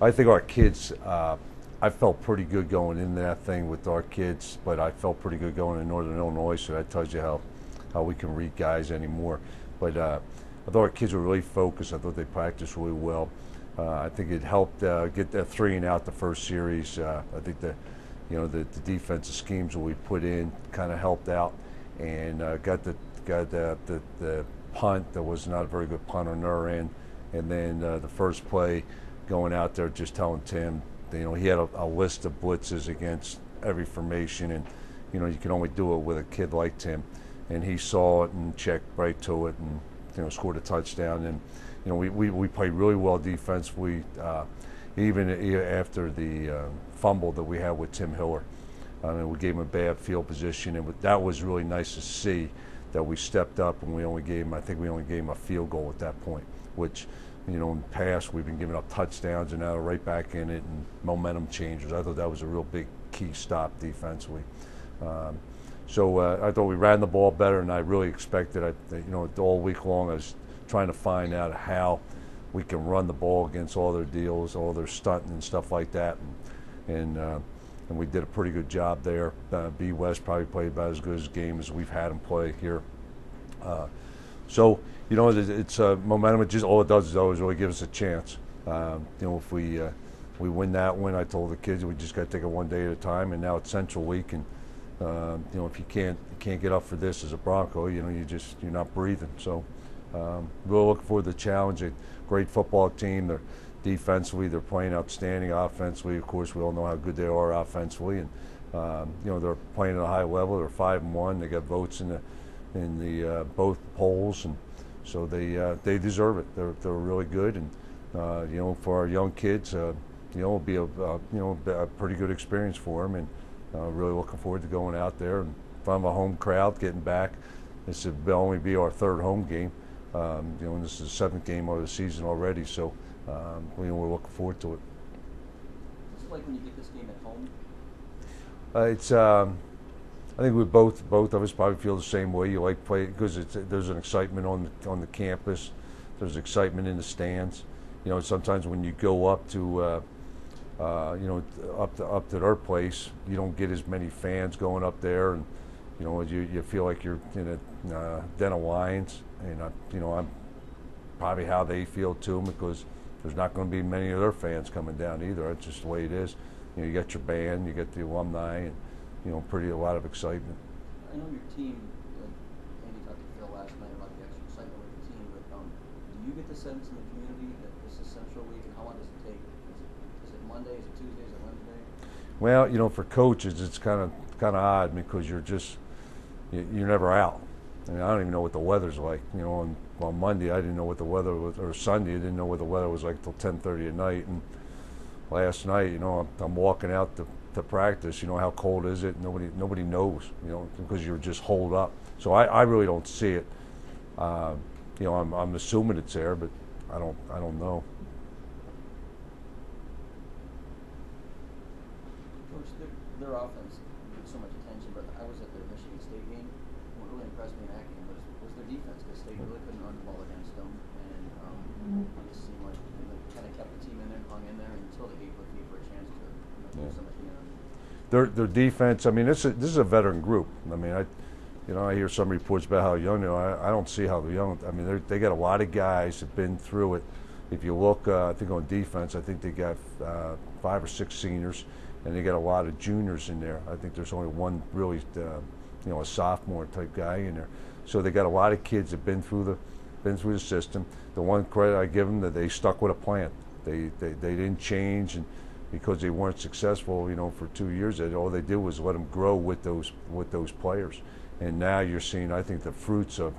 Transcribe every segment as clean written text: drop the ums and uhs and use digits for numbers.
I think our kids. I felt pretty good going into that thing with our kids, but I felt pretty good going in Northern Illinois. So that tells you how we can read guys anymore. But I thought our kids were really focused. I thought they practiced really well. I think it helped get that 3-and-out the first series. I think the defensive schemes that we put in kind of helped out, and got the punt that was not a very good punt on their end, and then the first play going out there just telling Tim, he had a list of blitzes against every formation, and you can only do it with a kid like Tim, and he saw it and checked right to it and scored a touchdown. And we played really well defensively, even after the fumble that we had with Tim Hiller. I mean, we gave him a bad field position, and that was really nice to see that we stepped up, and I think we only gave him a field goal at that point, which, in the past we've been giving up touchdowns, and now they're right back in it, and momentum changes. I thought that was a real big key stop defensively. So I thought we ran the ball better, and I really expected, all week long I was trying to find out how we can run the ball against all their deals, all their stunting and stuff like that, and we did a pretty good job there. B West probably played about as good a game as we've had them play here. So it's momentum. It just all it does is always really give us a chance. If we win that one, I told the kids we just got to take it one day at a time. And now it's Central Week, and if you can't get up for this as a Bronco, you're not breathing. So really looking forward to the challenge. A great football team. They're defensively, they're playing outstanding. Offensively, of course, we all know how good they are offensively, and they're playing at a high level. They're 5-1. They got votes in the both polls, and so they deserve it. They're really good, and for our young kids, it'll be a pretty good experience for them, and really looking forward to going out there and in front of a home crowd, getting back. This will only be our third home game. And this is the 7th game of the season already, so we're looking forward to it. What's it like when you get this game at home? I think we both of us probably feel the same way. You like play because there's an excitement on the campus. There's excitement in the stands. Sometimes when you go up to up to their place, you don't get as many fans going up there, and you feel like you're in a den of lions. And I'm probably how they feel too, because there's not going to be many of their fans coming down either. It's just the way it is. You got your band, you got the alumni, and a lot of excitement. I know your team. Andy talked to Phil last night about the extra excitement with the team, but do you get the sense in the community that this is Central Week, and how long does it take? Is it Monday? Is it Tuesday? Is it Wednesday? Well, for coaches, it's kind of odd because you're never out. I don't even know what the weather's like. On Monday I didn't know what the weather was, or Sunday I didn't know what the weather was like till 10:30 at night. And last night, I'm walking out to practice. How cold is it? Nobody knows. Because you're just holed up. So I really don't see it. I'm assuming it's there, but I don't know. Coach, their offense gets so much attention, but I was at their Michigan State game. What really impressed me in that game was their defense, because State really couldn't run the ball against them, and it just seemed like they kind of kept the team in there, hung in there until they gave Lefevre a chance to do some at the end. Their defense. I mean, this is a veteran group. I mean, I hear some reports about how young they are. I don't see how they're young. I mean, they got a lot of guys that've been through it. If you look, I think on defense, I think they got 5 or 6 seniors, and they got a lot of juniors in there. I think there's only one really, a sophomore type guy in there. So they got a lot of kids that've been through the system. The one credit I give them, that they stuck with a plan. They didn't change, and because they weren't successful, for 2 years, all they did was let them grow with those players. And now you're seeing, I think, the fruits of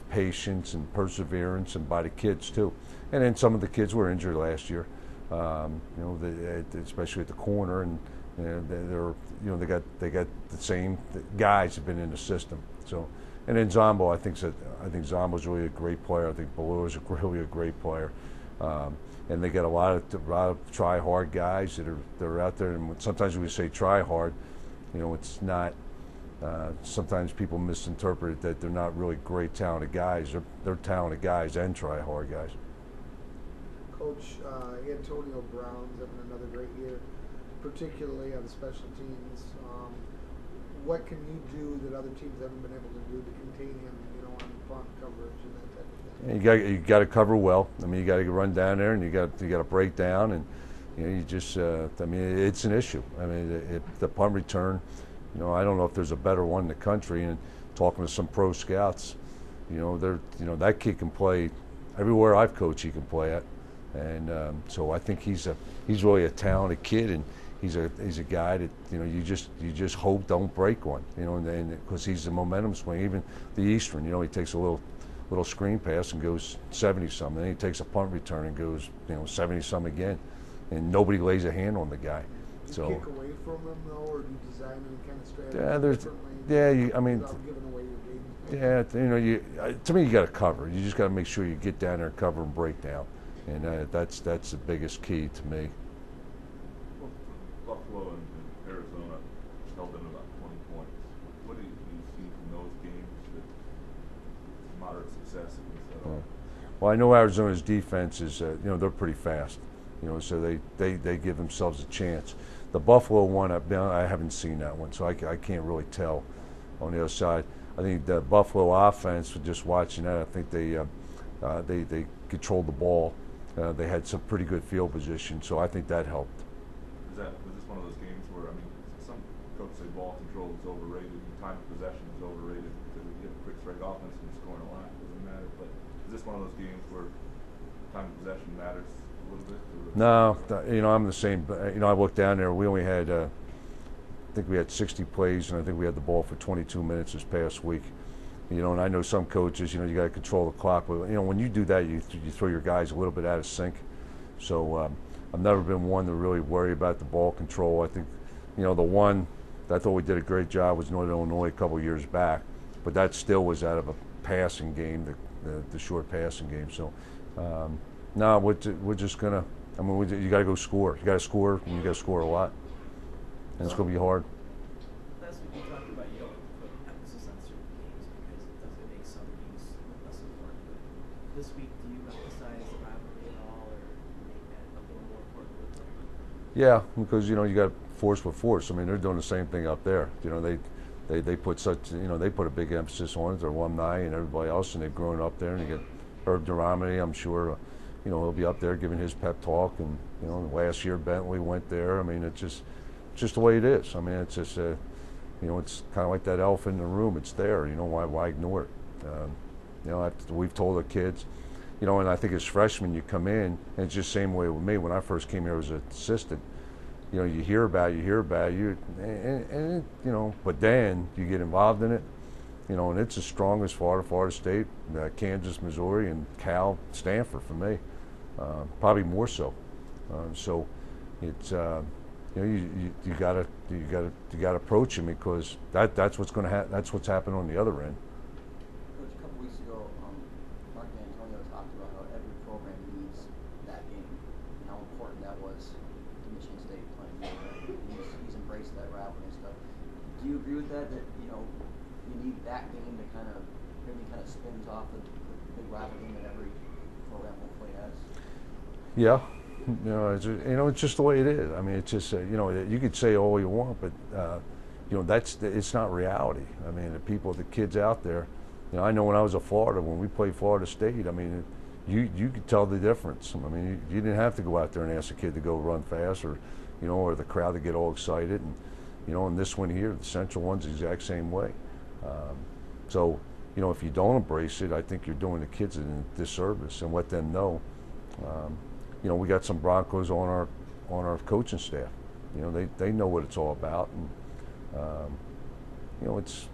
patience and perseverance, and by the kids too. And then some of the kids were injured last year, especially at the corner, and they got the same guys have been in the system. So, and then Zombo, I think Zombo's really a great player. I think Baloo is really a great player. And they got a lot of try hard guys that are out there. And sometimes when we say try hard, it's not. Sometimes people misinterpret it that they're not really great talented guys. They're talented guys and try hard guys. Coach Antonio Brown's having another great year, particularly on special teams. What can you do that other teams haven't been able to do to contain him, on punt coverage and that type of thing? You got to cover well. I mean, you got to run down there, and you got to break down, and you just. I mean, it's an issue. I mean, the punt return. I don't know if there's a better one in the country. And talking to some pro scouts, that kid can play everywhere I've coached. He can play at, and so I think he's really a talented kid, and he's a guy that you just hope don't break one. And because he's a momentum swing. Even the Eastern, he takes a little screen pass and goes 70-some. Then he takes a punt return and goes 70-some again, and nobody lays a hand on the guy. Do you kick away from him though, or do you design any kind of strategy differently? Without giving away your game. To me, you got to cover. You just got to make sure you get down there and cover and break down, and that's the biggest key to me. Well, Buffalo and Arizona held in about 20 points. What do you see from those games that moderate success against that offense? Well, I know Arizona's defense is, they're pretty fast, so they give themselves a chance. The Buffalo one, I haven't seen that one, so I can't really tell on the other side. I think the Buffalo offense, just watching that, I think they controlled the ball. They had some pretty good field position, so I think that helped. Was this one of those games where, some coaches say ball control is overrated and time of possession is overrated because if you have a quick strike offense and you're scoring a lot, it doesn't matter. But is this one of those games where time of possession matters a little bit? No, I'm the same. I looked down there. We only had, I think we had 60 plays, and I think we had the ball for 22 minutes this past week. And I know some coaches, you got to control the clock. But when you do that, you throw your guys a little bit out of sync. So I've never been one to really worry about the ball control. I think, the one that I thought we did a great job was Northern Illinois a couple of years back, but that still was out of a passing game, the short passing game. So no, we're just gonna. You got to go score. You got to score, and you got to score a lot, and it's going to be hard. Last week you talked about you don't put emphasis on certain games because it doesn't make some games less important. But this week, do you emphasize the rivalry at all, or make that a little more important? Yeah, because you got force with force. They're doing the same thing up there. They put they put a big emphasis on it. Their alumni and everybody else, and they've grown up there. And you get Herb Duramity, I'm sure. He'll be up there giving his pep talk, and last year Bentley went there. It's just the way it is. It's just it's kind of like that elephant in the room. It's there. Why ignore it? We've told the kids, and I think as freshmen you come in, and it's just the same way with me. When I first came here as an assistant, you hear about it, but then you get involved in it. And it's as strong as Florida State, Kansas, Missouri, and Cal, Stanford for me, probably more so. So it's you gotta approach him because that's what's going to happen. That's what's happened on the other end. Coach, a couple weeks ago, Mark and Antonio talked about how every program needs that game and how important that was to Michigan State playing. He's embraced that rivalry and stuff. Do you agree with that? That you need that game to kind of spins off the big rivalry that every program hopefully has. Yeah, it's just the way it is. It's just you could say all you want, but it's not reality. The kids out there. I know when I was at Florida, when we played Florida State, you could tell the difference. You didn't have to go out there and ask a kid to go run fast, or the crowd to get all excited, and this one here, the Central one's the exact same way. So, if you don't embrace it, I think you're doing the kids a disservice and let them know. We got some Broncos on our coaching staff. They know what it's all about, and it's